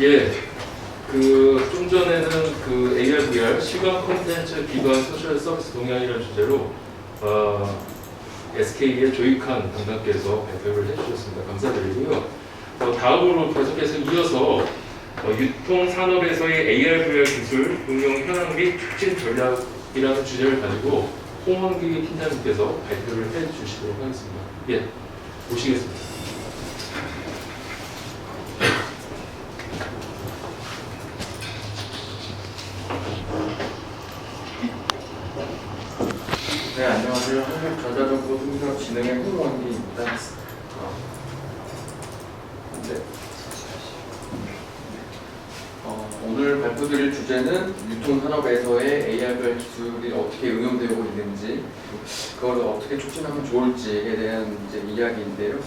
예, 좀 전에는 AR, VR, 시각 콘텐츠 기반 소셜 서비스 동향이라는 주제로 SK의 조익한 담당께서 발표를 해주셨습니다. 감사드리고요. 다음으로 계속해서 이어서 유통 산업에서의 AR, VR 기술 응용 현황 및 촉진 전략이라는 주제를 가지고 홍원기 팀장님께서 발표를 해주시도록 하겠습니다. 예, 모시겠습니다. 네, 안녕하세요. 한국전자정보 흥성 진흥의 홍원기입니다. 네. 오늘 발표드릴 주제는 유통산업에서의 AR 기술이 어떻게 응용되고 있는지, 그걸 어떻게 촉진하면 좋을지에 대한 이야기인데요.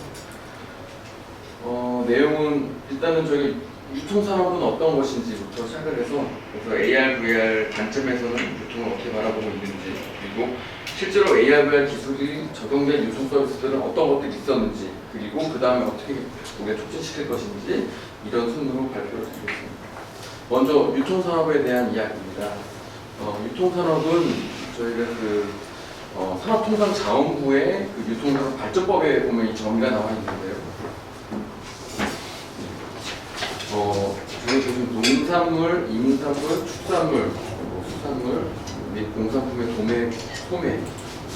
내용은 일단은 저희 유통산업은 어떤 것인지부터 시작을 해서, 그래서 AR, VR 관점에서는 유통을 어떻게 바라보고 있는지, 그리고 실제로 AR, VR 기술이 적용된 유통 서비스들은 어떤 것들이 있었는지, 그리고 그 다음에 어떻게 우리가 촉진시킬 것인지, 이런 순으로 발표를 드리겠습니다. 먼저 유통산업에 대한 이야기입니다. 유통산업은 저희가 산업통상자원부의 유통산업 발전법에 보면 이 정의가 나와 있는데요. 저희 농산물, 임산물, 축산물, 수산물 및 공산품의 소매,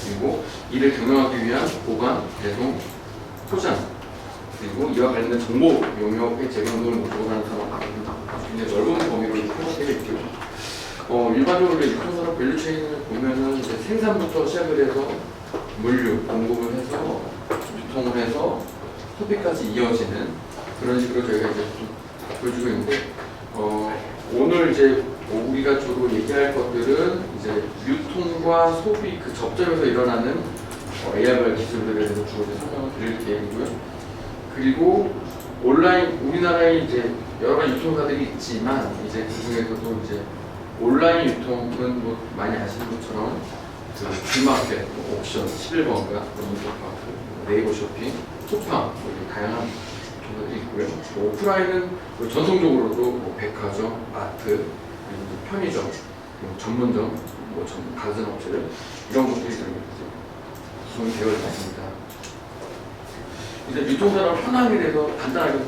그리고 이를 경영하기 위한 보관, 배송, 포장, 그리고 이와 관련된 정보 용역의 제공 등을 목적으로 하는 산업입니다. 굉장히 넓은 범위로 포함되어 있고요. 일반적으로 유통산업 밸류체인을 보면은 이제 생산부터 시작을 해서 물류, 공급을 해서 유통을 해서 소비까지 이어지는 그런 식으로 저희가 이제 보여주고 있는데, 오늘 이제 우리가 주로 얘기할 것들은 이제 유통과 소비 그 접점에서 일어나는 AR 기술들에 대해서 주로 설명을 드릴 계획이고요. 그리고 온라인, 우리나라에 이제 여러 가지 유통사들이 있지만 이제 그 중에서도 이제 온라인 유통은 뭐 많이 아시는 것처럼 G마켓, 옥션, 11번가, 인터파크, 네이버 쇼핑, 쿠팡 이렇게 다양한 유통사들이 있고요. 오프라인은 전통적으로도 백화점, 마트, 편의점, 전문점, 다른 업체들 이런 것들이 구성이 되어 있습니다. 이제 유통산업 현황에 대해서 간단하게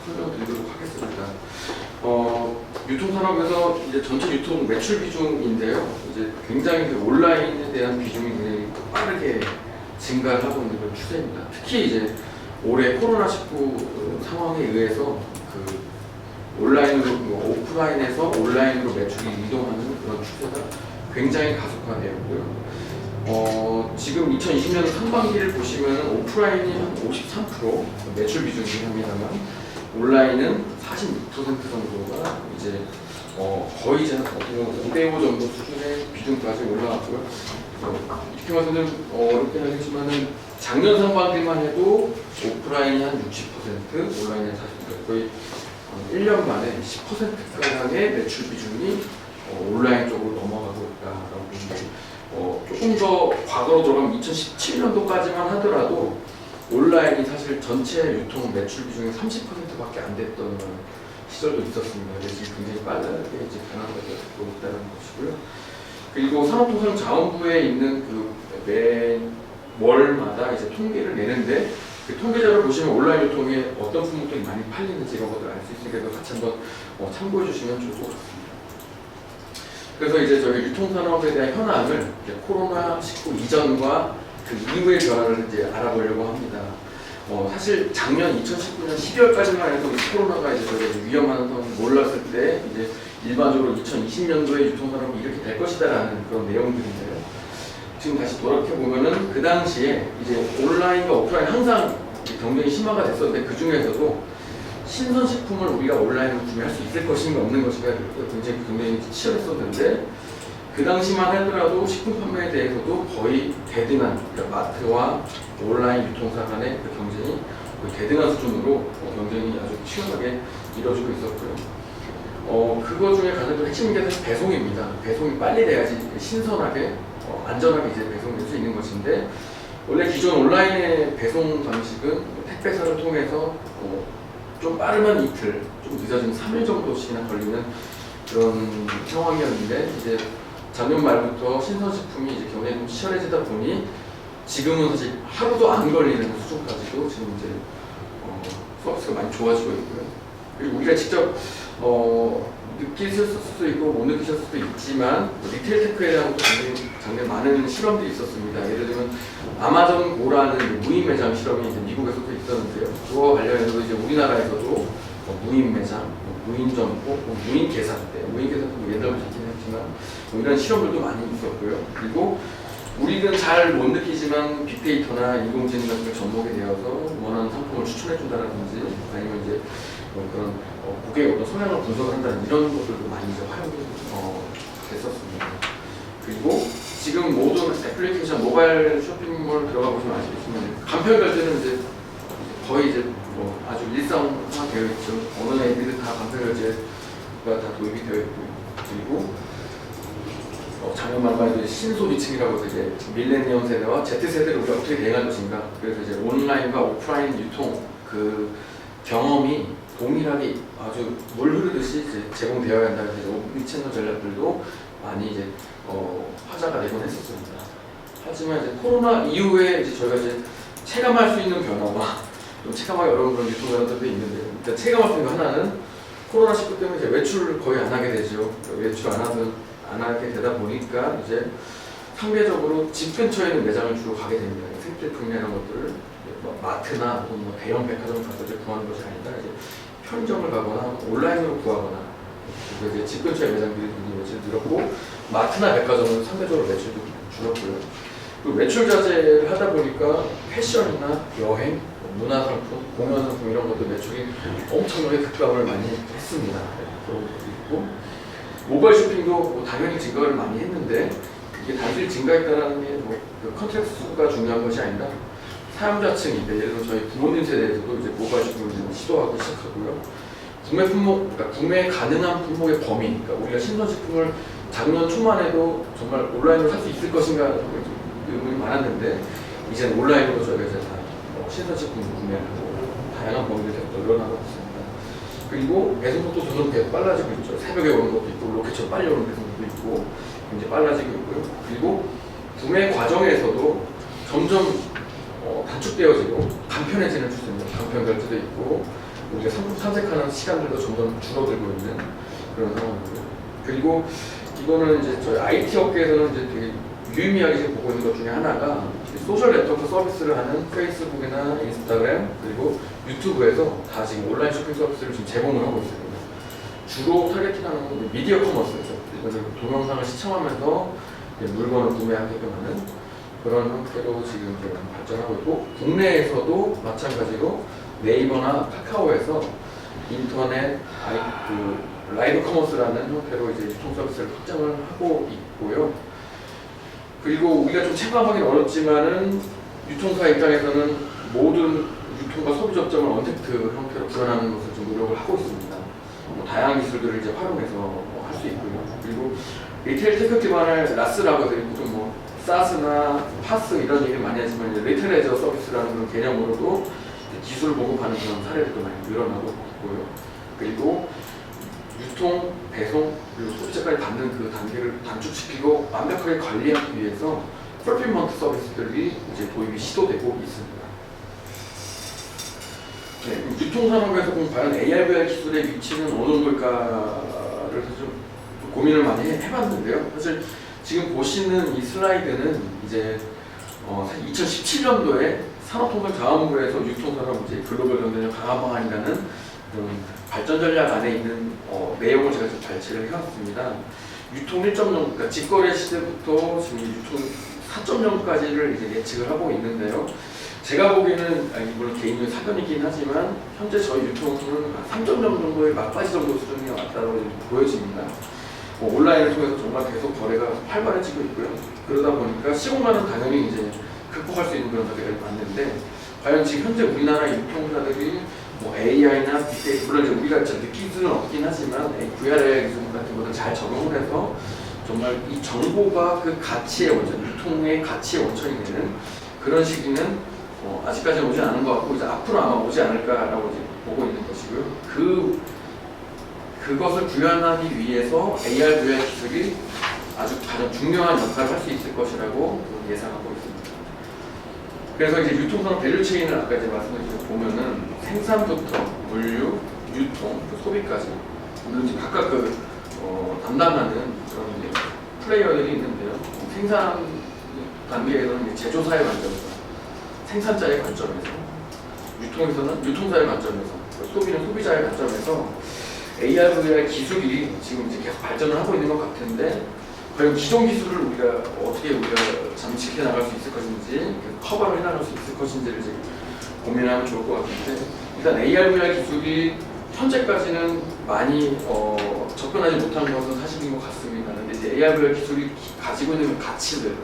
설명드리도록 하겠습니다. 유통산업에서 이제 전체 유통 매출 비중인데요. 이제 굉장히 온라인에 대한 비중이 굉장히 빠르게 증가를 하고 있는 그런 추세입니다. 특히 이제 올해 코로나19 상황에 의해서 온라인으로, 오프라인에서 온라인으로 매출이 이동하는 그런 추세가 굉장히 가속화되었고요. 지금 2020년 상반기를 보시면 오프라인이 한 53% 매출 비중이긴 합니다만 온라인은 46% 정도가 이제 거의 이제 5대5 정도 수준의 비중까지 올라왔고요. 이렇게 말씀드리면 어렵긴 하겠지만은 작년 상반기만 해도 오프라인이 한 60%, 온라인이 한 40%, 거의 1년 만에 10%가량의 매출 비중이 온라인 쪽으로 넘어가고 있다라고 보시면 조금 더 과거로 돌아가면 2017년도까지만 하더라도 온라인이 사실 전체 유통 매출 비중의 30%밖에 안 됐던 시절도 있었습니다. 그래서 굉장히 빠르게 이제 변화가 되고 있다는 것이고요. 그리고 산업통상자원부에 있는 매 월마다 이제 통계를 내는데 그 통계자를 보시면 온라인 유통에 어떤 품목들이 많이 팔리는지 이런 것들을 알 수 있으니까 같이 한번 참고해 주시면 좋을 것 같습니다. 그래서 이제 저희 유통산업에 대한 현황을 코로나19 이전과 그 이후의 변화를 이제 알아보려고 합니다. 사실 작년 2019년 12월까지만 해도 코로나가 이제 위험한 상황을 몰랐을 때 이제 일반적으로 2020년도에 유통산업이 이렇게 될 것이다라는 그런 내용들인데요. 지금 다시 돌아켜 보면은 그 당시에 이제 온라인과 오프라인 항상 경쟁이 심화가 됐었는데 그 중에서도 신선식품을 우리가 온라인으로 구매할 수 있을 것인가 없는 것인가 굉장히 경쟁이 치열했었는데 그 당시만 하더라도 식품 판매에 대해서도 거의 대등한 마트와 온라인 유통사 간의 그 경쟁이 거의 대등한 수준으로 경쟁이 아주 치열하게 이루어지고 있었고요. 그거 중에 가장 핵심인 게 사실 배송입니다. 배송이 빨리 돼야지 신선하게 안전하게 이제 배송될 수 있는 것인데 원래 기존 온라인의 배송 방식은 택배사를 통해서 좀 빠르면 이틀, 좀 늦어지면 3일 정도씩이나 걸리는 그런 상황이었는데 이제 작년 말부터 신선식품이 이제 경영이 좀 치열해지다 보니 지금은 사실 하루도 안 걸리는 수준까지도 지금 이제 서비스가 많이 좋아지고 있고요. 그리고 우리가 직접 느끼셨을 수도 있고 못 느끼셨을 수도 있지만 리테일 테크에 대한 굉장히 많은 실험들이 있었습니다. 예를 들면 아마존 고라는 무인 매장 실험이 이제 미국에서도 있었는데요. 그와 관련해서 이제 우리나라에서도 무인 매장, 무인 점포, 무인 계산대, 무인 계산도 옛날부터 있긴 했지만 이런 실험들도 많이 있었고요. 그리고 우리는 잘 못 느끼지만 빅데이터나 인공지능 같은 걸 접목이 되어서 원하는 상품을 추천해준다든지 아니면 이제 그런 고객의 어떤 성향을 분석을 한다는 이런 것들도 많이 이제 활용이 됐었습니다. 그리고 지금 모든 애플리케이션 모바일 쇼핑몰 들어가 보시면 아시겠지만 간편 결제는 이제 거의 이제 아주 일상화 되어 있죠. 어느 애들은 다 간편 결제가 다 도입이 되어 있고요. 그리고 작년 말만 해도 신소비층이라고 해서 이제 밀레니엄 세대와 Z세대를 우리가 어떻게 대응할 것인가. 그래서 이제 온라인과 오프라인 유통 그 경험이 동일하게 아주 물 흐르듯이 이제 제공되어야 한다. 그래서 옴니채널 전략들도 많이 이제 화제가 되곤 했었습니다. 하지만 이제 코로나 이후에 이제 저희가 이제 체감할 수 있는 변화와 좀 체감하기 어려운 그런 유통 변화들도 있는데 일단 체감할 수 있는 거 하나는 코로나19 때문에 이제 외출을 거의 안 하게 되죠. 외출 안 하게 되다 보니까 이제 상대적으로 집 근처에 있는 매장을 주로 가게 됩니다. 생필품이나 이런 것들을 마트나 혹은 대형 백화점 가서 이제 구하는 것이 아니라 이제 편의점을 가거나 온라인으로 구하거나 그래서 이제 집 근처에 매장들이 매출이 늘었고 마트나 백화점은 상대적으로 매출도 줄었고요. 그리고 매출 자제를 하다 보니까 패션이나 여행, 문화상품, 공연상품 이런 것도 매출이 엄청나게 급감을 많이 했습니다. 그런 것도 있고 모바일 쇼핑도 당연히 증가를 많이 했는데 이게 단순히 증가했다는 게 그 컨텐츠 수가 중요한 것이 아니라 사용자층인데 예를 들어 저희 부모님 세대에서도 이제 모바일 쇼핑을 시도하기 시작하고요. 구매 품목, 그러니까 구매 가능한 품목의 범위, 그러니까 우리가 신선식품을 작년 초만 해도 정말 온라인으로 살 수 있을 것인가 의문이 많았는데 이제는 온라인으로 저희가 이제 다 신선식품 구매하고 다양한 범위를 계속 늘어나고 있습니다. 그리고 배송속도 점점 계속 빨라지고 있죠. 새벽에 오는 것도 있고 로켓처럼 빨리 오는 배송도 있고 이제 빨라지고 있고요. 그리고 구매 과정에서도 점점 단축되어지고 간편해지는 추세입니다. 간편 결제도 있고 우리가 상품 탐색하는 시간들도 점점 줄어들고 있는 그런 상황이고요. 그리고 이거는 이제 저희 IT 업계에서는 이제 되게 유의미하게 지금 보고 있는 것 중에 하나가 소셜 네트워크 서비스를 하는 페이스북이나 인스타그램 그리고 유튜브에서 다 지금 온라인 쇼핑 서비스를 지금 제공을 하고 있습니다. 주로 타겟팅하는 건 미디어 커머스죠. 동영상을 시청하면서 물건을 구매하게끔 하는 그런 형태로 지금 발전하고 있고 국내에서도 마찬가지로 네이버나 카카오에서 인터넷 라이브 커머스라는 형태로 이제 유통 서비스를 확장을 하고 있고요. 그리고 우리가 좀 체감하기는 어렵지만은 유통사 입장에서는 모든 유통과 소비 접점을 언택트 형태로 구현하는 것을 좀 노력을 하고 있습니다. 다양한 기술들을 이제 활용해서 할 수 있고요. 그리고 리테일 테크 기반의 라스라고 해서 보통 사스나 파스 이런 얘기를 많이 하지만 이제 리테일 레저 서비스라는 그런 개념으로도 기술을 보급하는 그런 사례들도 많이 늘어나고 있고요. 그리고 유통, 배송, 그리고 소비자까지 받는 그 단계를 단축시키고 완벽하게 관리하기 위해서 풀필먼트 서비스들이 이제 도입이 시도되고 있습니다. 네, 유통산업에서 과연 AR/VR 기술의 위치는 어느 정도일까를 좀 고민을 많이 해봤는데요. 사실 지금 보시는 이 슬라이드는 이제 2017년도에 산업통상자원부에서 유통산업 이제 글로벌 경쟁력 강화 방안이라는 발전 전략 안에 있는 내용을 제가 좀 발췌를 해왔습니다. 유통 1.0, 그러니까 직거래 시대부터 지금 유통 4.0까지를 이제 예측을 하고 있는데요. 제가 보기에는 물론 개인적인 사견이긴 하지만 현재 저희 유통은 3.0 정도의 막바지 정도 수준이 왔다고 보여집니다. 온라인을 통해서 정말 계속 거래가 활발해지고 있고요. 그러다 보니까 시공간은 당연히 이제 극복할 수 있는 그런 단계가 맞는데 과연 지금 현재 우리나라 유통사들이 AI나 빅데이터, 물론 이제 우리가 느낄 수는 없긴 하지만 VR의 기술 같은 것을 잘 적용을 해서 정말 이 정보가 그 가치의 원천, 유통의 가치의 원천이 되는 그런 시기는 아직까지는 오지 않은 것 같고 이제 앞으로 아마 오지 않을까라고 이제 보고 있는 것이 것이고요. 그것을 구현하기 위해서 AR, VR 기술이 아주 가장 중요한 역할을 할 수 있을 것이라고 예상하고 있습니다. 그래서 이제 유통산업 밸류체인을 아까 이제 말씀드린 보면은 생산부터 물류, 유통, 소비까지 물론 이제 각각 담당하는 그런 이제 플레이어들이 있는데요. 생산 단계에서는 이제 제조사의 관점에서, 생산자의 관점에서, 유통에서는 유통사의 관점에서, 소비는 소비자의 관점에서 AR, VR 기술이 지금 이제 계속 발전을 하고 있는 것 같은데 과연 기존 기술을 어떻게 잠식해 나갈 수 있을 것인지, 커버를 해 나갈 수 있을 것인지를 이제 고민하면 좋을 것 같은데, 일단 AR, VR 기술이 현재까지는 많이 접근하지 못한 것은 사실인 것 같습니다. 근데 이제 AR, VR 기술이 가지고 있는 가치들,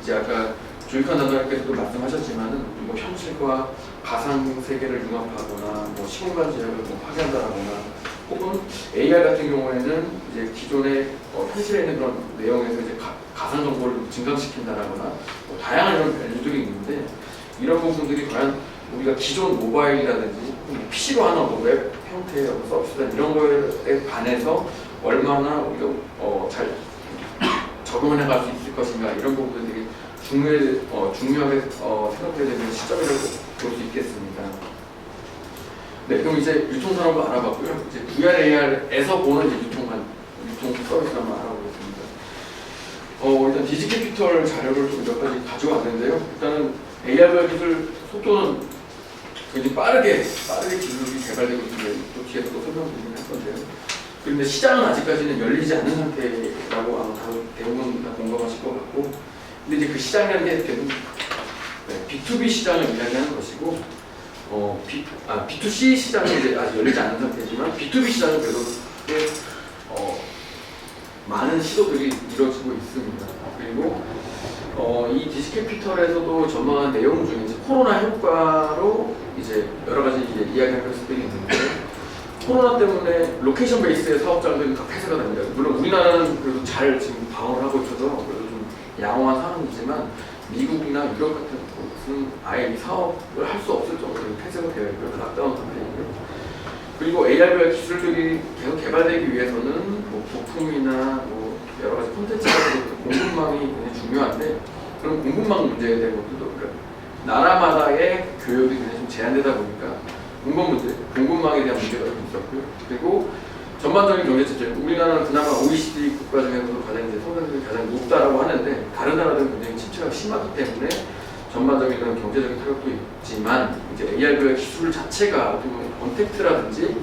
이제 아까 조익환 단장님께서도 말씀하셨지만은 뭐 현실과 가상 세계를 융합하거나 뭐 시공간 지역을 파괴한다거나, 혹은 AR 같은 경우에는 이제 기존의 현실에 있는 그런 내용에서 이제 가상 정보를 증강시킨다라거나 뭐 다양한 이런 밸류들이 있는데, 이런 부분들이 과연 우리가 기존 모바일이라든지 PC로 하는 웹 형태의 서비스나 이런 거에 반해서 얼마나 우리가 잘 적응을 해갈 수 있을 것인가, 이런 부분들이 중요하게 생각해야 되는 시점이라고 볼 수 있겠습니다. 네, 그럼 이제 유통산업을 알아봤고요. 이제 VR, AR에서 보는 이제 유통 서비스 한번 알아보겠습니다. 일단 디지캐피털 자료를 좀 몇 가지 가져왔는데요. 일단은 AR 기술 속도는 굉장히 빠르게 기술이 개발되고 있는데, 또 뒤에서 또 설명드리긴 할 건데요. 그런데 시장은 아직까지는 열리지 않은 상태라고 아마 대부분 다 공감하실 것 같고, 근데 이제 그 시장이라는 게 대부분 B2B 시장을 이야기하는 것이고, B2C 시장은 이제 아직 열리지 않은 상태지만 B2B 시장은 그래도 꽤 많은 시도들이 이루어지고 있습니다. 그리고 이 디지캐피털에서도 전망한 내용 중에 이제 코로나 효과로 이제 여러 가지 이제 이야기하는 것들이 있는데, 코로나 때문에 로케이션 베이스의 사업장들이 다 폐쇄가 됩니다. 물론 우리나라는 그래도 잘 지금 방어를 하고 있어서 그래도 좀 양호한 상황이지만, 미국이나 유럽 같은 곳은 아예 이 사업을 할 수 없을 정도로 폐쇄가 되어 있고요. 락다운 상태이고요. 그리고 AR, VR 기술들이 계속 개발되기 위해서는 뭐 부품이나 뭐 여러 가지 콘텐츠 같은 공급망이 굉장히 중요한데, 그런 공급망 문제에 대한 것도 나라마다의 교육이 굉장히 좀 제한되다 보니까 공급망에 대한 문제가 좀 있었고요. 그리고 전반적인 경제 체질, 우리나라는 그나마 OECD 국가 중에서도 가장 이제 성장률이 가장 높다라고 하는데, 다른 나라들은 굉장히 침체가 심하기 때문에 전반적인 그런 경제적인 타격도 있지만, 이제 AR, VR 기술 자체가 어떻게 보면 언택트라든지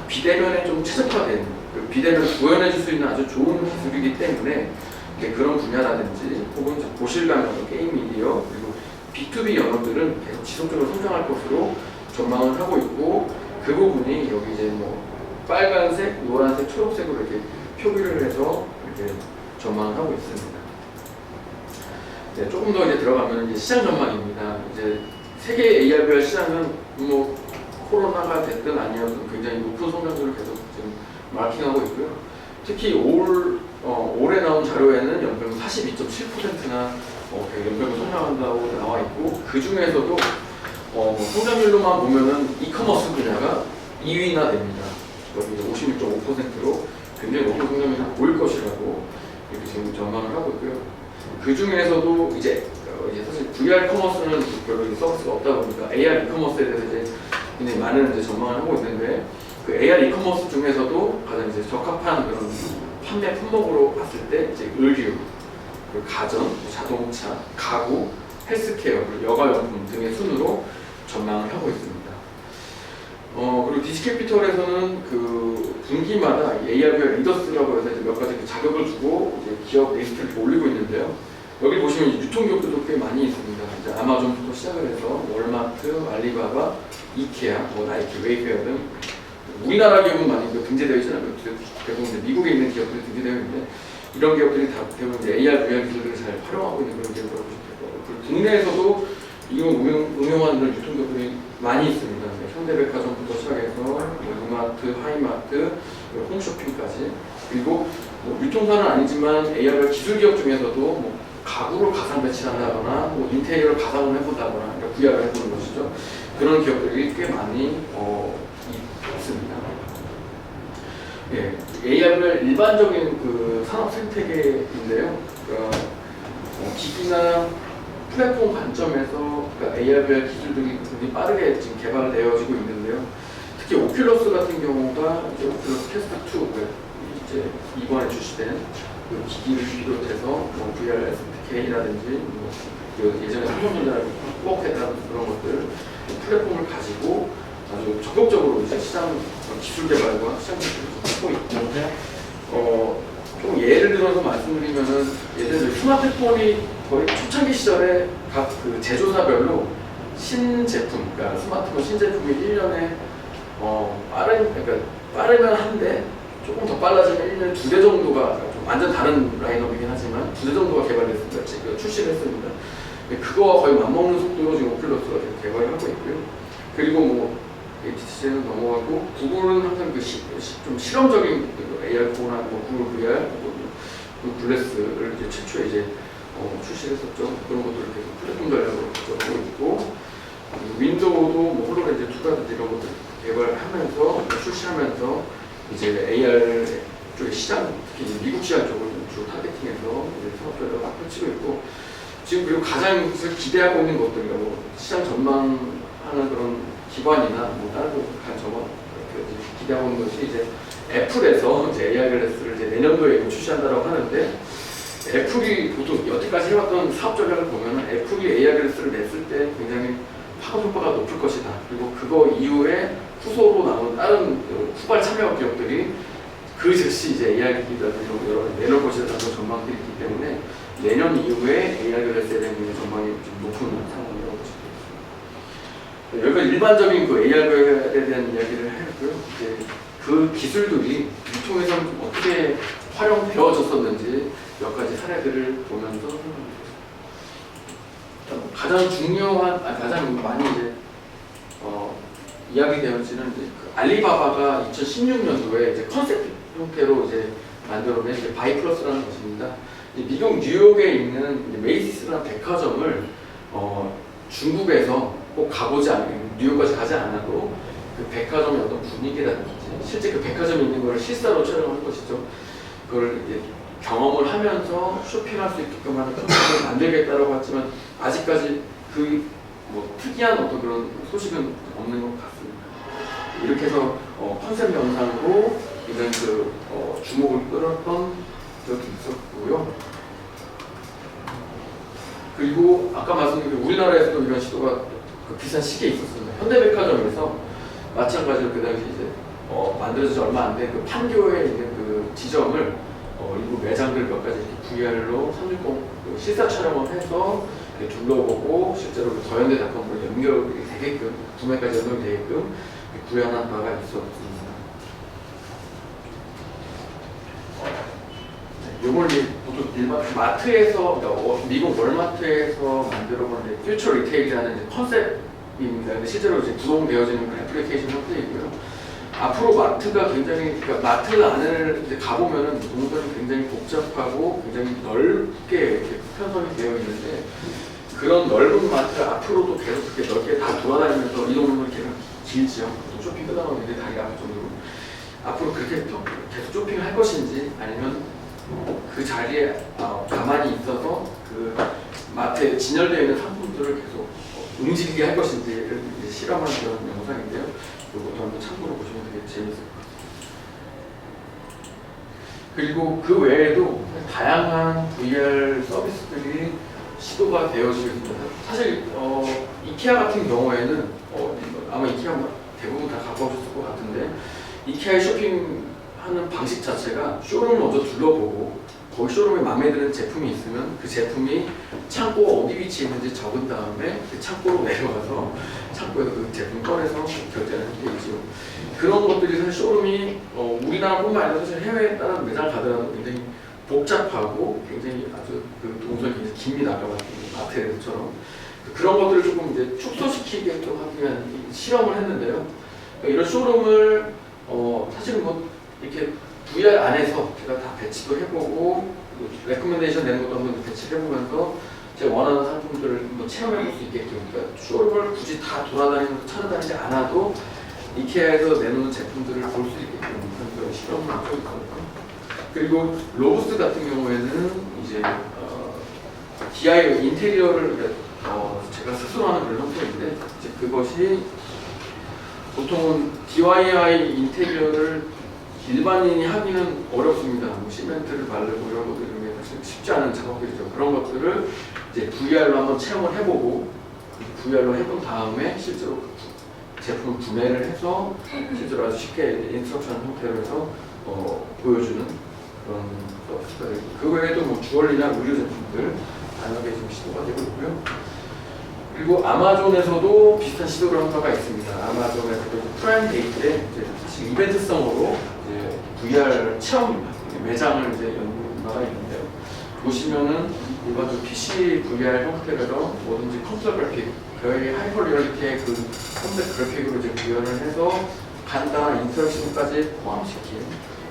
비대면에 좀 최적화된, 비대면을 구현해줄 수 있는 아주 좋은 기술이기 때문에 그런 분야라든지 혹은 고실감 같은 게임 미디어, 그리고 B2B 영역들은 계속 지속적으로 성장할 것으로 전망을 하고 있고, 그 부분이 여기 이제 뭐 빨간색, 노란색, 초록색으로 이렇게 표기를 해서 이렇게 전망을 하고 있습니다. 네, 조금 더 이제 들어가면 이제 시장 전망입니다. 이제 세계 AR, VR 시장은 뭐 코로나가 됐든 아니었든 굉장히 높은 성장률을 계속 지금 마킹하고 있고요. 특히 올해 나온 자료에는 연평균 42.7%나 연평균 성장한다고 나와 있고, 그 중에서도 성장률로만 보면은 이커머스 분야가 2위나 됩니다. 여기 이제 56.5%로 굉장히 높은 성장률을 보일 것이라고 이렇게 지금 전망을 하고 있고요. 그 중에서도 이제 사실 VR 커머스는 별로 서비스가 없다 보니까 AR 이커머스에 대해서 이제 굉장히 많은 이제 전망을 하고 있는데, 그 AR 이커머스 중에서도 가장 이제 적합한 그런 판매 품목으로 봤을 때 이제 의류, 그리고 가전, 자동차, 가구, 헬스케어, 그리고 여가용품 등의 순으로 전망을 하고 있습니다. 그리고 디지캐피털에서는 그 분기마다 AR, VR 리더스라고 해서 이제 몇 가지 자격을 주고 이제 기업 리스트를 올리고 있는데요. 여기 보시면 유통기업들도 꽤 많이 있습니다. 이제 아마존부터 시작을 해서 월마트, 알리바바, 이케아, 뭐 나이키, 웨이페어 등 우리나라 기업은 많이 등재되어 있지 않아요. 대부분 미국에 있는 기업들이 등재되어 있는데, 이런 기업들이 다 대부분 이제 AR, VR 기술을 잘 활용하고 있는 그런 기업이라고 보시면 될 거고, 그리고 국내에서도 이걸 응용하는 그런 유통기업들이 많이 있습니다. 현대백화점부터 시작해서 이마트, 하이마트, 홈쇼핑까지, 그리고 뭐 유통사는 아니지만 AR 기술 기업 중에서도 뭐 가구를 가상 배치한다거나 뭐 인테리어를 가상을 해본다거나, 그러니까 VR을 해보는 것이죠. 그런 기업들이 꽤 많이 있습니다. 예, AR은 일반적인 그 산업 생태계인데요. 그러니까 기기나 플랫폼 관점에서 그러니까 AR 기술들이 굉장히 빠르게 지금 개발되어지고 있는데요. 특히 오큘러스 같은 경우가 이제 오큘러스 퀘스트 2, 이제 이번에 출시된 그 기기를 비롯해서 뭐 VR SDK라든지 뭐 예전에 삼성전자랑 협업했다는 그런 것들 플랫폼을 가지고 아주 적극적으로 이제 시장 기술 개발과 시장 기술을 하고 있는데 좀 예를 들어서 말씀드리면은 예를 들어 스마트폰이 거의 초창기 시절에 각 그 제조사별로 신제품, 그러니까 스마트폰 신제품이 1년에 그러니까 빠르면 한대, 조금 더 빨라지면 1년에 2대 정도가 좀 완전 다른 라인업이긴 하지만 2대 정도가 개발됐습니다. 지금 출시를 했습니다. 그거와 거의 맞먹는 속도로 지금 오큘러스가 개발을 하고 있고요. 그리고 뭐 HTC는 넘어가고 구글은 항상 좀 실험적인 AR 고나 뭐 구글 VR, 그 글래스를 이제 최초에 이제 출시를 했었죠. 그런 것들을 계속 플랫폼 전략으로 가져가고 있고 윈도우도 뭐 홀로렌즈 2라든지 이런 것들 개발하면서 출시하면서 이제 AR 쪽의 시장, 특히 이제 미국 시장 쪽을 주로 타겟팅해서 사업 전략을 펼치고 있고 지금 그리고 가장 기대하고 있는 것들, 뭐 시장 전망하는 그런 기관이나 뭐 다른 간 전망 기대하고 있는 것이 이제 애플에서 이제 AR 글래스를 이제 내년도에 출시한다고 하는데 애플이 보통 여태까지 해왔던 사업 전략을 보면 애플이 AR 글래스를 냈을 때 굉장히 파급 효과가 높을 것이다. 그리고 그거 이후에 후소로 나온 다른 후발 참여 기업들이 그 즉시 이제 AR 기기들 여러 가지 내놓을 것이라는 전망들이 있기 때문에 내년 이후에 AR 글래스에 대한 전망이 좀 높은 상황이라고 보시면 되겠습니다. 여기가 일반적인 그 AR에 대한 이야기를 했고요. 이제 그 기술들이 유통에서 어떻게 활용되어졌었는지 몇 가지 사례들을 보면서 가장 중요한, 가장 많이 이제 이야기되어지는 이제 그 알리바바가 2016년도에 이제 컨셉 형태로 이제 만들어낸 이제 바이플러스라는 것입니다. 미국 뉴욕에 있는 메이시스라는 백화점을 중국에서 꼭 가보지 않고 뉴욕까지 가지 않아도 그 백화점의 어떤 분위기라든지 실제 그 백화점에 있는 걸 실사로 촬영하는 것이죠. 그걸 이제 경험을 하면서 쇼핑할 수 있게끔 하는 컨셉을 만들겠다라고 했지만 아직까지 그 뭐 특이한 어떤 그런 소식은 없는 것 같습니다. 이렇게 해서 컨셉 영상으로 이런 그 주목을 끌었던 적이 있었고요. 그리고 아까 말씀드린 우리나라에서도 이런 시도가 그 비슷한 시기에 있었습니다. 현대백화점에서 마찬가지로 그 당시 이제 만들어진 지 얼마 안 된 그 판교에 있는 그 지점을 일부 매장들 몇 가지 VR로 360 실사 촬영을 해서 둘러보고 실제로 그 더현대닷컴으로 연결이 되게끔 구매까지 연결이 되게끔 구현한 바가 있었습니다. 요걸 보통 일반 마트에서, 그러니까 미국 월마트에서 만들어본 퓨처 리테일이라는 컨셉입니다. 근데 실제로 이제 구동되어지는 그 애플리케이션 형태이고요. 앞으로 마트가 굉장히, 그러니까 마트 안을 이제 가보면은 동선이 굉장히 복잡하고 굉장히 넓게 이렇게 편성이 되어 있는데 그런 넓은 마트를 앞으로도 계속 그렇게 넓게 다 돌아다니면서 이 동선이 이렇게 길지요. 쇼핑 끝나면 굉장히 다리가 아플 정도로 앞으로 그렇게 계속 쇼핑을 할 것인지 아니면 그 자리에 가만히 있어서 그 마트에 진열되어 있는 상품들을 계속 움직이게 할 것인지를 실험하는 그런 영상인데요. 이것도 한번 참고로 보시면 되게 재밌을 것 같아요. 그리고 그 외에도 다양한 VR 서비스들이 시도가 되어지고 있습니다. 사실 이케아 같은 경우에는 아마 이케아 대부분 다 가보셨을 것 같은데 이케아의 쇼핑하는 방식 자체가 쇼룸을 먼저 둘러보고 거기 쇼룸에 마음에 드는 제품이 있으면 그 제품이 창고 어디 위치에 있는지 적은 다음에 그 창고로 내려가서 창고에서 그 제품 꺼내서 결제하는 게 있죠. 그런 것들이 사실 쇼룸이 우리나라뿐만 아니라 사실 해외에 따른 매장 가더라도 굉장히 복잡하고 굉장히 아주 그 동선이 굉장히 깁니다. 아까 말씀 마트에서처럼 그런 것들을 조금 이제 축소시키게끔 하기 위한 실험을 했는데요. 이런 쇼룸을 사실은 뭐 이렇게 VR 안에서 제가 다 배치도 해보고 레코멘데이션 내는 것도 한번 배치를 해보면서 제가 원하는 상품들을 뭐 체험해볼 수 있게끔 그러니까 쇼룸을 굳이 다 돌아다니면서 찾아다니지 않아도 이케아에서 내놓는 제품들을 볼 수 있게끔 그런 실험을 하고 있거든요. 그리고 로브스 같은 경우에는 이제 DIY 인테리어를 제가 스스로 하는 그런 형태인데 이제 그것이 보통은 DIY 인테리어를 일반인이 하기는 어렵습니다. 뭐 시멘트를 바르고 이런 것들 이런 게 사실 쉽지 않은 작업들이죠. 그런 것들을 이제 VR로 한번 체험을 해보고 VR로 해본 다음에 실제로 그 제품을 구매를 해서 실제로 아주 쉽게 인스트럭션 형태로 해서 보여주는 그런 서비스가 되고 그 외에도 뭐 주얼리나 의류 제품들 다양하게 지금 시도가 되고 있고요. 그리고 아마존에서도 비슷한 시도를 한 바가 있습니다. 아마존에서도 프라임 데이 때 이제 이벤트성으로 이제 VR 체험 매장을 이제 연 바가 있는데요. 보시면은 일반적으로 PC VR 형태로 뭐든지 컴퓨터 그래픽, 거의 하이퍼 리얼리티의 그 컴퓨터 그래픽으로 이제 구현을 해서 간단한 인터랙션까지 포함시킨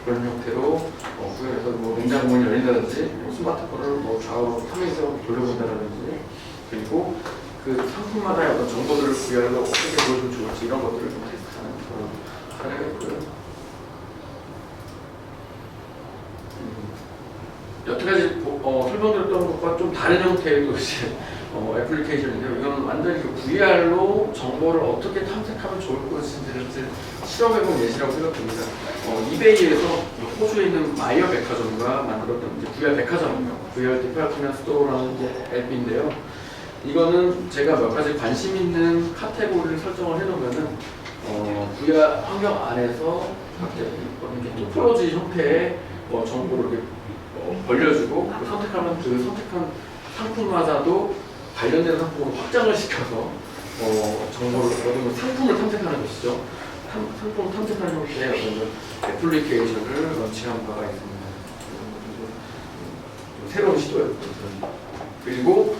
그런 형태로 구현해서 뭐 냉장고문이 열린다든지 뭐 스마트폰을 뭐 좌우로 화면에서 돌려본다든지 그리고 그 상품마다의 어떤 정보들을 VR로 어떻게 보여주면 좋을지 이런 것들을 좀 테스트하는 그런 사례가 있고요. 여태까지 설명드렸던 것과 좀 다른 형태의 이제 애플리케이션인데요. 이건 완전히 그 VR로 정보를 어떻게 탐색하면 좋을 것인지를 실험해본 예시라고 생각합니다. 이베이에서 호주에 있는 마이어 백화점과 만들었던 이제 VR 백화점이에요. VR 디파트먼트 스토어라는 이제 앱인데요. 이거는 제가 몇 가지 관심 있는 카테고리를 설정을 해놓으면은 VR 환경 안에서 이렇게 토폴로지 형태의 정보를 이렇게 벌려주고 선택하면 그 선택한 상품마다도 관련된 상품으로 확장을 시켜서 정보를 얻으면 상품을 탐색하는 것이죠. 상품을 탐색하는 형태의 어떤 애플리케이션을 런칭한 바가 있습니다. 새로운 시도였거든요. 그리고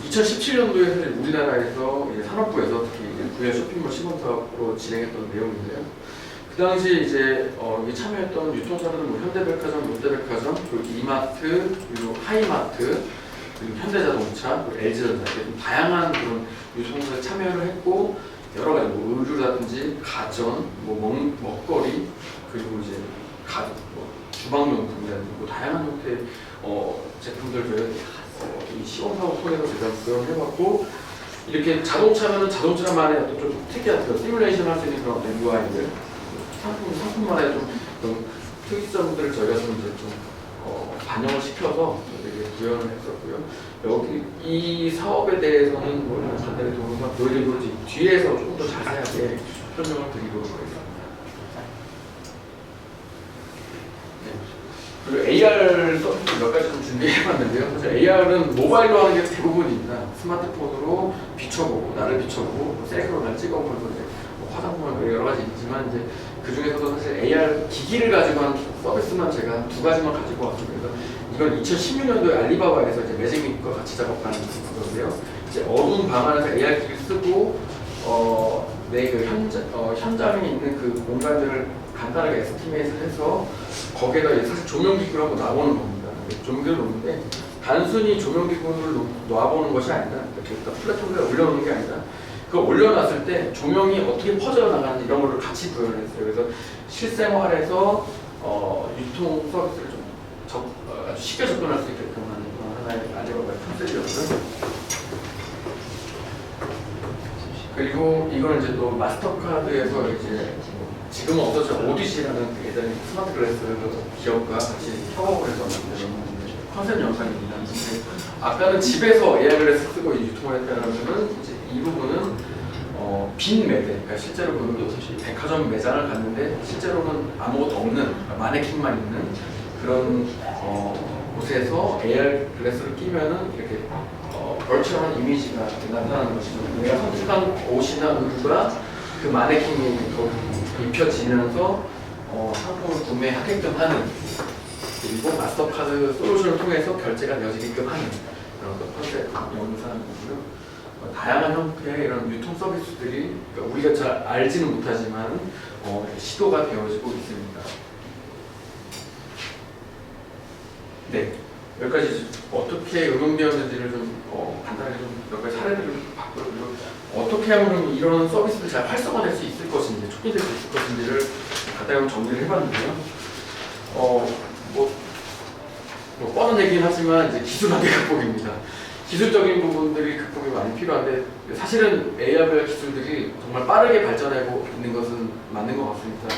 2017년도에 우리나라에서 산업부에서 특히 VR 쇼핑몰 시범 사업으로 진행했던 내용인데요. 그 당시 이제 참여했던 유통사들은 뭐 현대백화점, 롯데백화점, 그리고 이마트, 그리고 하이마트, 그리고 현대자동차, 그리고 LG전자 이렇게 다양한 그런 유통사에 참여를 했고 여러 가지 뭐 의류라든지 가전, 뭐 먹거리, 그리고 이제 주방용품이라든지 뭐 다양한 형태의 제품들 저희가 이 시범사업 통해서 제가 구현을 해봤고 이렇게 자동차면은 자동차만의 어떤 좀 특이한 그런 시뮬레이션 할 수 있는 그런 UI들 상품마다의 좀 특이점들을 저희가 좀 이제 좀 반영을 시켜서 되게 구현을 했었고요. 여기 이 사업에 대해서는 뭐 간단히 동영상 보여드리고 뒤에서 조금 더 자세하게 설명을 드리도록 하겠습니다. 그리고 AR 서비스 몇 가지 좀 준비해봤는데요. 사실 AR은 모바일로 하는 게 대부분입니다. 스마트폰으로 비춰보고, 나를 비춰보고, 셀카로 날 찍어보면서 이제 화장품을 여러 가지 있지만 이제 그 중에서도 사실 AR 기기를 가지고 한 서비스만 제가 두 가지만 가지고 왔습니다. 이건 2016년도에 알리바바에서 이제 매직믹과 같이 작업한 건데요. 이제 어두운 방 안에서 AR 기기를 쓰고 내 그 현장에 있는 그 공간들을 간단하게 에스티메이트를 해서 거기에다 사실 조명기구를 한번 놔보는 겁니다. 조명기구를 놓는데 단순히 조명기구를 놔보는 것이 아니라 이렇게 플랫폼에 올려놓는 게 아니라 그걸 올려놨을 때 조명이 어떻게 퍼져나가는지 이런 거를 같이 구현을 했어요. 그래서 실생활에서 유통 서비스를 좀 아주 쉽게 접근할 수 있게끔 하는 그런 하나의 알리바바의 컨셉이었고요. 그리고 이거는 이제 또 마스터카드에서 이제 지금은 없어져 오디시라는 예전에 스마트 글래스 기업과 같이 협업을 해서 만든 컨셉 영상입니다. 아까는 집에서 AR 글래스 쓰고 유통을 했다면은 이제 이 부분은 빈 매대, 그러니까 실제로 그 백화점 매장을 갔는데 실제로는 아무것도 없는 그러니까 마네킹만 있는 그런 곳에서 AR 글래스를 끼면은 이렇게 벌처한 이미지가 나타나는 것이죠. 내가 선택한 옷이나 의류가 그 마네킹이 입혀지면서 상품을 구매하게끔 하는 그리고 마스터카드 솔루션을 통해서 결제가 되어지게끔 하는 그런 컨셉 영상이고요. 다양한 형태의 이런 유통 서비스들이 그러니까 우리가 잘 알지는 못하지만 시도가 되어지고 있습니다. 네, 여기까지 어떻게 응용되었는지를 좀 간단히 좀 몇 가지 사례들을 봤고요. 어떻게 어떻게 하면 이런 서비스를 잘 활성화될 수 있을 것인지, 촉진될 수 있을 것인지를 간단히 정리를 해봤는데요. 뻔한 얘기긴 하지만 이제 기술학의 극복입니다. 기술적인 부분들이 극복이 많이 필요한데 사실은 AR 기술들이 정말 빠르게 발전하고 있는 것은 맞는 것 같습니다.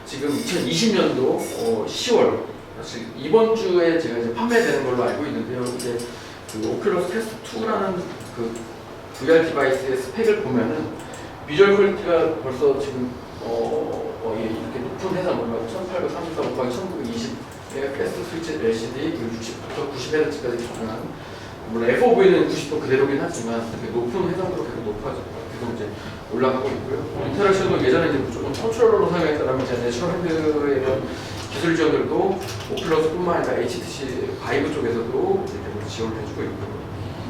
지금 2020년도 10월, 사실 이번 주에 제가 이제 판매되는 걸로 알고 있는데요. 이제 그 오큘러스 퀘스트 2라는 그 VR 디바이스의 스펙을 보면은 비주얼 퀄리티가 벌써 지금 이렇게 높은 해상도가 1834 곱하기 1920의 퀘스트 스위치 LCD 60부터 90Hz까지 가능한, 물론 FOV는 90도 그대로긴 하지만 높은 해상도로 계속 이제 올라가고 있고요. 인터랙션도 예전에 이제 무조건 컨트롤러로 사용했다면 이제 내추럴 핸드에 대한 기술 지원들도 오큘러스뿐만 아니라 HTC 바이브 쪽에서도 이제 계속 지원을 해주고 있고요.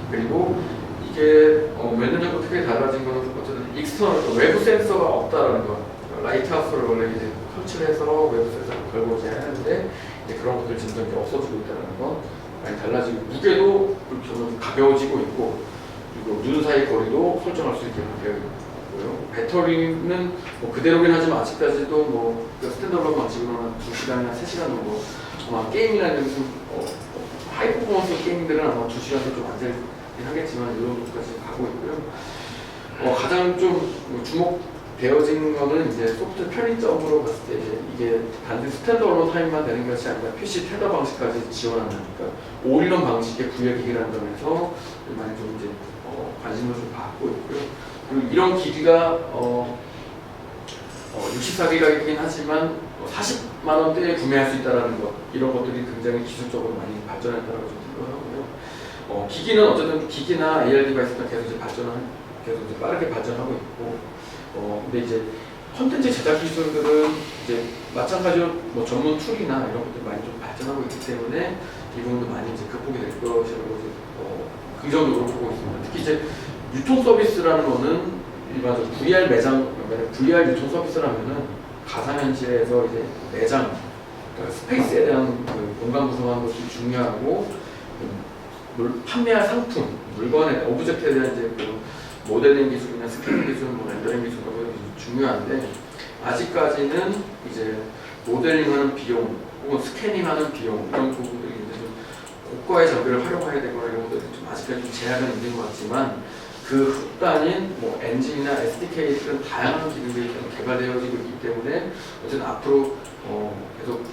그리고 이게 몇 년 전부터 크게 달라진 거는 어쨌든 익스터널 외부 센서가 없다라는 거. 라이트하우스를 원래 이제 설치를 해서 외부 센서를 걸고 이제 하는데 이제 그런 것들 점점 이제 없어지고 있다는 건 많이 달라지고, 무게도 좀 가벼워지고 있고, 그리고 눈 사이 거리도 설정할 수 있게 되어 있고요. 배터리는 그대로긴 하지만 아직까지도 스탠더드 방식으로는 2시간이나 3시간 정도, 아마 게임이나 이런 하이 퍼포먼스 게임들은 아마 2시간도 좀 안 되긴 하겠지만 이 정도까지 가고 있고요. 가장 좀 주목되어진 거는 이제 소프트 편의점으로 봤을 때 이게 단지 스탠더드 타임만 되는 것이 아니라 PC 테더 방식까지 지원한다니까 올인원 방식의 구현 기기라는 점에서 많이 좀 이제 관심을 좀 받고 있고요. 그리고 이런 기기가 64기가이긴 하지만 40만 원대에 구매할 수 있다는 것, 이런 것들이 굉장히 기술적으로 많이 발전했다고 좀 생각하고요. 기기는 어쨌든 기기나 AR 디바이스가 계속 이제 빠르게 발전하고 있고, 근데 이제 콘텐츠 제작 기술들은 이제 마찬가지로 전문 툴이나 이런 것들이 많이 좀 발전하고 있기 때문에 이 부분도 많이 이제 극복이 될 것이라고 긍정적으로 보고 있습니다. 특히 이제 유통 서비스라는 거는 일반적으로 VR 매장, VR 유통 서비스라면은 가상현실에서 이제 매장, 그러니까 스페이스에 대한 그 공간 구성하는 것이 중요하고, 판매할 상품, 물건의 오브젝트에 대한 이제 그 모델링 기술이나 스캐닝 기술, 렌더링 기술 이런 것이 중요한데, 아직까지는 이제 모델링하는 비용 혹은 스캐닝하는 비용 이런 부분들이 이제 좀 고가의 장비를 활용해야 되거나 이런 것들이 좀 아직까지 좀 제약은 있는 것 같지만, 그 흡단인 엔진이나 SDK 등 다양한 기능들이 개발되어지고 있기 때문에 어쨌든 앞으로 계속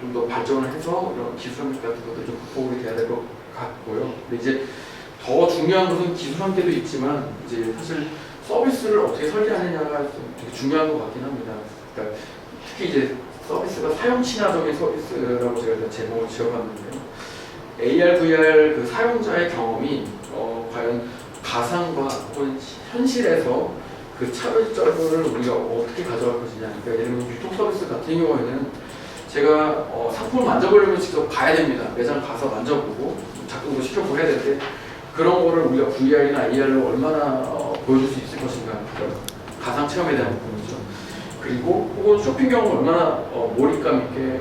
좀 더 발전을 해서 이런 기술 한계 같은 것들 좀 극복이 돼야 될 것 같고요. 근데 이제 더 중요한 것은 기술 한계도 있지만 이제 사실 서비스를 어떻게 설계하느냐가 좀 되게 중요한 것 같긴 합니다. 그러니까 특히 이제 서비스가 사용 친화적인 서비스라고 제가 일단 제목을 지어봤는데요. AR, VR 그 사용자의 경험이 과연 가상과 혹은 현실에서 그 차별점을 우리가 어떻게 가져갈 것이냐. 그러니까 예를 들면 유통 서비스 같은 경우에는 제가 상품을 만져보려면 직접 가야 됩니다. 매장 가서 만져보고 작동도 시켜보고 해야 되는데, 그런 거를 우리가 VR이나 AR로 얼마나 보여줄 수 있을 것인가. 그러니까 가상 체험에 대한 부분이죠. 그리고 혹은 쇼핑 경험을 얼마나 몰입감 있게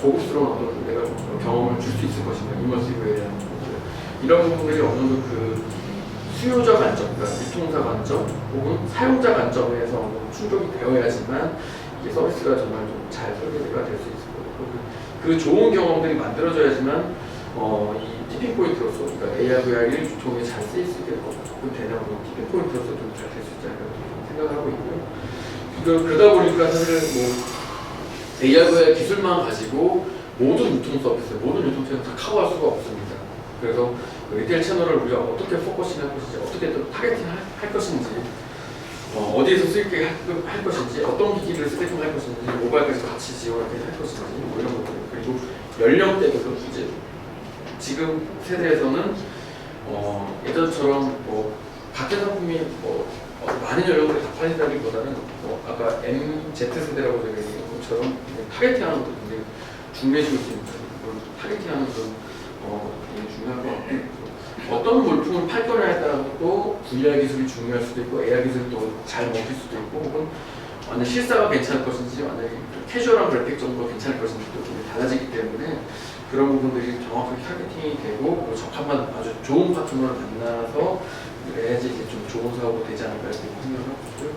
고급스러운 어떤 내가 경험을 줄 수 있을 것인가. 이머시브에 대한 부분들. 이런 부분들이 어느 정도 그 수요자 관점, 그러니까 유통사 관점 혹은 사용자 관점에서 충족이 되어야지만 이게 서비스가 정말 좀 잘 설계가 될 수 있을 거고, 그 좋은 경험들이 만들어져야지만 이 티핑 포인트로서, 그러니까 AR, VR이 유통에 잘 쓰일 수 있게 되는 티핑 포인트로서 좀 잘 될 수 있지 않을까 생각을 하고 있고요. 그러다 보니까 사실 AR, VR 기술만 가지고 모든 유통 서비스, 모든 유통 채널을 다 커버할 수가 없습니다. 그래서 리테일 채널을 우리가 어떻게 포커싱 할 것인지, 어떻게 또 타겟팅 할 것인지, 어디에서 쓸게 할 것인지, 어떤 기기를 스태핑 할 것인지, 모바일까지 같이 지원하게 할 것인지, 이런 것들. 그리고 연령대별로 이제 지금 세대에서는 예전처럼 같은 상품이 많은 연령들이 다 팔린다기보다는 아까 MZ 세대라고 제가 얘기한 것처럼 타겟팅하는 것도 굉장히 중요해지고 있습니다. 타겟팅하는 그런 되게 중요한 것 같고, 어떤 물품을 팔 거냐에 따라 또 VR 기술이 중요할 수도 있고 AR 기술이 또 잘 먹힐 수도 있고, 혹은 완전 실사가 괜찮을 것인지 완전히 캐주얼한 그래픽 정도가 괜찮을 것인지 또 좀 달라지기 때문에 그런 부분들이 정확하게 타겟팅이 되고 적합한 아주 좋은 파트너를 만나서 그래야지 이제 좀 좋은 사업이 되지 않을까 이렇게 생각을 하고 있고요.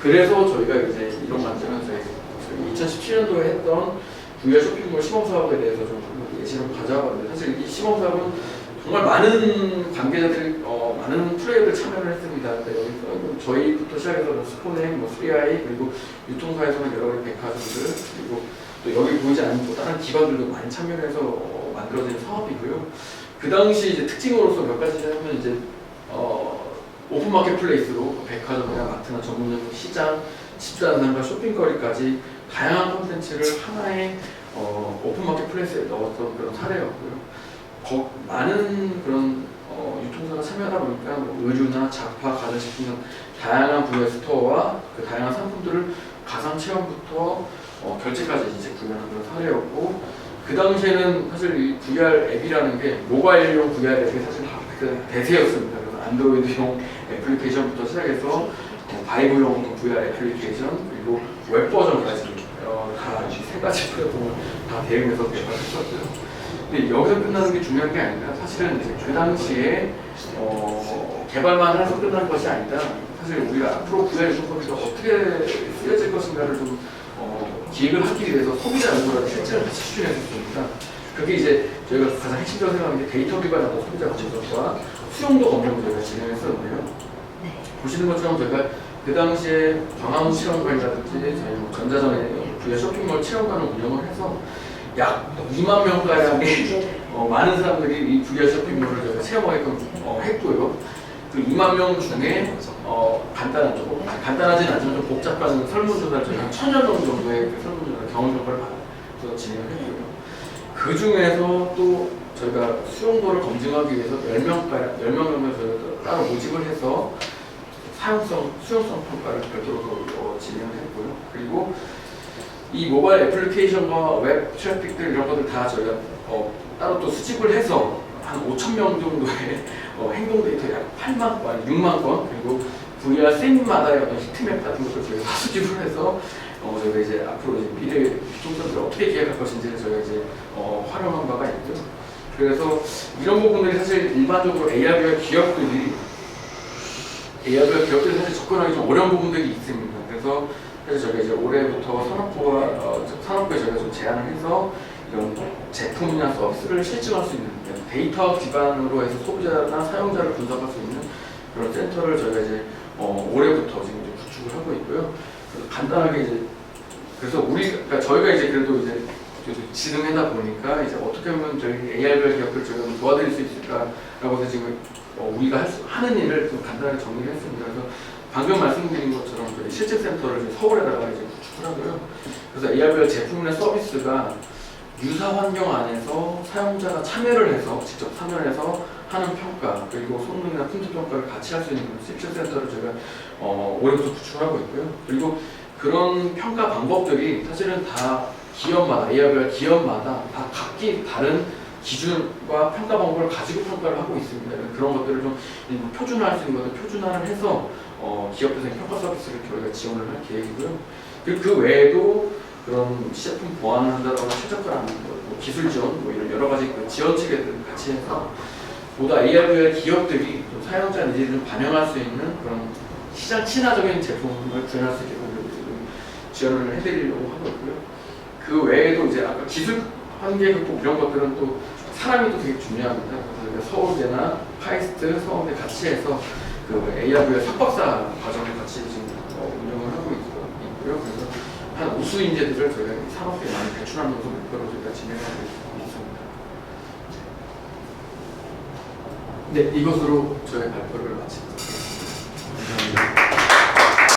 그래서 저희가 이제 이런 관점에서 저희 2017년도에 했던 VR 쇼핑몰 시범 사업에 대해서 좀 예시를 가져와봤는데, 사실 이 시범 사업은 정말 많은 관계자들이 많은 플레이어들 참여를 했습니다. 여기서 저희부터 시작해서 스포넥, 뭐 3i, 그리고 유통사에서는 여러 가지 백화점들, 그리고 또 여기 보이지 않는 또 다른 기관들도 많이 참여를 해서 만들어진 사업이고요. 그 당시 이제 특징으로서 몇 가지 하면 이제 오픈 마켓플레이스로 백화점이나 마트나 전문점 시장, 집단상과 쇼핑거리까지 다양한 콘텐츠를 하나의 오픈 마켓플레이스에 넣었던 그런 사례였고요. 많은 그런 유통사가 참여하다 보니까 뭐 의류나 잡화, 가전식품 등 다양한 분야의 스토어와 그 다양한 상품들을 가상 체험부터 결제까지 이제 구현하는 그런 사례였고, 그 당시에는 사실 이 VR 앱이라는 게 모바일용 VR 앱이 사실 대세였습니다. 그래서 안드로이드용 애플리케이션부터 시작해서 바이브용 VR 애플리케이션, 그리고 웹 버전까지 다 세 가지 플랫폼을 다 대응해서 개발했었고요. 근데 여기서 끝나는 게 중요한 게 아니라, 사실은 이제 그 당시에 개발만 해서 끝나는 것이 아니다. 사실 우리가 앞으로 VR 유통법에서 어떻게 쓰여질 것인가를 좀 기획을 하기 위해서 소비자 연구라는 실제를 같이 추진했었습니다. 그게 이제 저희가 가장 핵심적으로 생각하는 게 데이터 기반의 소비자 검색과 수용도 검색을 저희가 진행했었는데요. 보시는 것처럼 저희가 그 당시에 광화문 체험관이라든지 저희 뭐 전자전에 VR 쇼핑몰 체험관을 운영을 해서 약 2만 명가량의 많은 사람들이 이 VR 쇼핑몰을 저희가 체험하게끔 했고요. 그 2만 명 중에 간단하진 않지만 좀 복잡한 설문조사를 저희가 한 1000여 명 정도의 설문조사 경험평가를 받아서 진행을 했고요. 그 중에서 또 저희가 수용도를 검증하기 위해서 10명 정도 저희가 따로 모집을 해서 수용성 평가를 별도로 진행을 했고요. 그리고 이 모바일 애플리케이션과 웹 트래픽들 이런 것들 다 저희가 따로 또 수집을 해서 한 5,000명 정도의 행동 데이터 약 8만 건, 6만 건, 그리고 VR 쌤마다의 어떤 히트맵 같은 것을 저희가 다 수집을 해서 저희가 이제 앞으로 이제 미래 유통사들을 어떻게 기획할 것인지를 저희가 이제 활용한 바가 있고요. 그래서 이런 부분들이 사실 일반적으로 AR 기업들이 사실 접근하기 좀 어려운 부분들이 있습니다. 그래서 저희가 이제 올해부터 산업부에 저희가 좀 제안을 해서 이런 제품이나 서비스를 실증할 수 있는 데이터 기반으로 해서 소비자나 사용자를 분석할 수 있는 그런 센터를 저희가 이제 올해부터 지금 이제 구축을 하고 있고요. 그래서 간단하게 이제 그러니까 저희가 이제 그래도 이제 진흥하다 보니까 이제 어떻게 하면 저희 AR별 기업들 저희가 좀 도와드릴 수 있을까라고 해서 지금 우리가 하는 일을 좀 간단하게 정리를 했습니다. 그래서 방금 말씀드린 것처럼 저희 실증센터를 이제 서울에다가 이제 구축을 하고요. 그래서 AR별 제품이나 서비스가 유사 환경 안에서 사용자가 참여를 해서 직접 참여를 해서 하는 평가, 그리고 성능이나 품질 평가를 같이 할 수 있는 실증센터를 저희가 올해부터 구축을 하고 있고요. 그리고 그런 평가 방법들이 사실은 다 기업마다, AR별 기업마다 다 각기 다른 기준과 평가 방법을 가지고 평가를 하고 있습니다. 그런 것들을 좀 표준화할 수 있는 것을 표준화를 해서 기업에서 평가 서비스를 저희가 지원을 할 계획이고요. 그리고 그 외에도 그런 시제품 보완을 한다거나 최적화하는 뭐 기술 지원, 뭐 이런 여러 가지 그 지원 체계들을 같이 해서 보다 AR의 기업들이 좀 사용자 니즈를 좀 반영할 수 있는 그런 시장 친화적인 제품을 구현할 수 있게끔 지원을 해드리려고 하고 있고요. 그 외에도 이제 아까 기술 한계 극복 이런 것들은 또 사람이 또 되게 중요합니다. 그래서 서울대나 카이스트, 서울대 같이 해서 그 AR의 석박사 과정을 같이 지금 운영을 하고 있고요. 그래서 한 우수 인재들을 저희가 산업계에 많이 배출하는 것을 목표로 저희가 진행하고 있습니다. 네, 이것으로 저희 발표를 마치도록 하겠습니다. 감사합니다.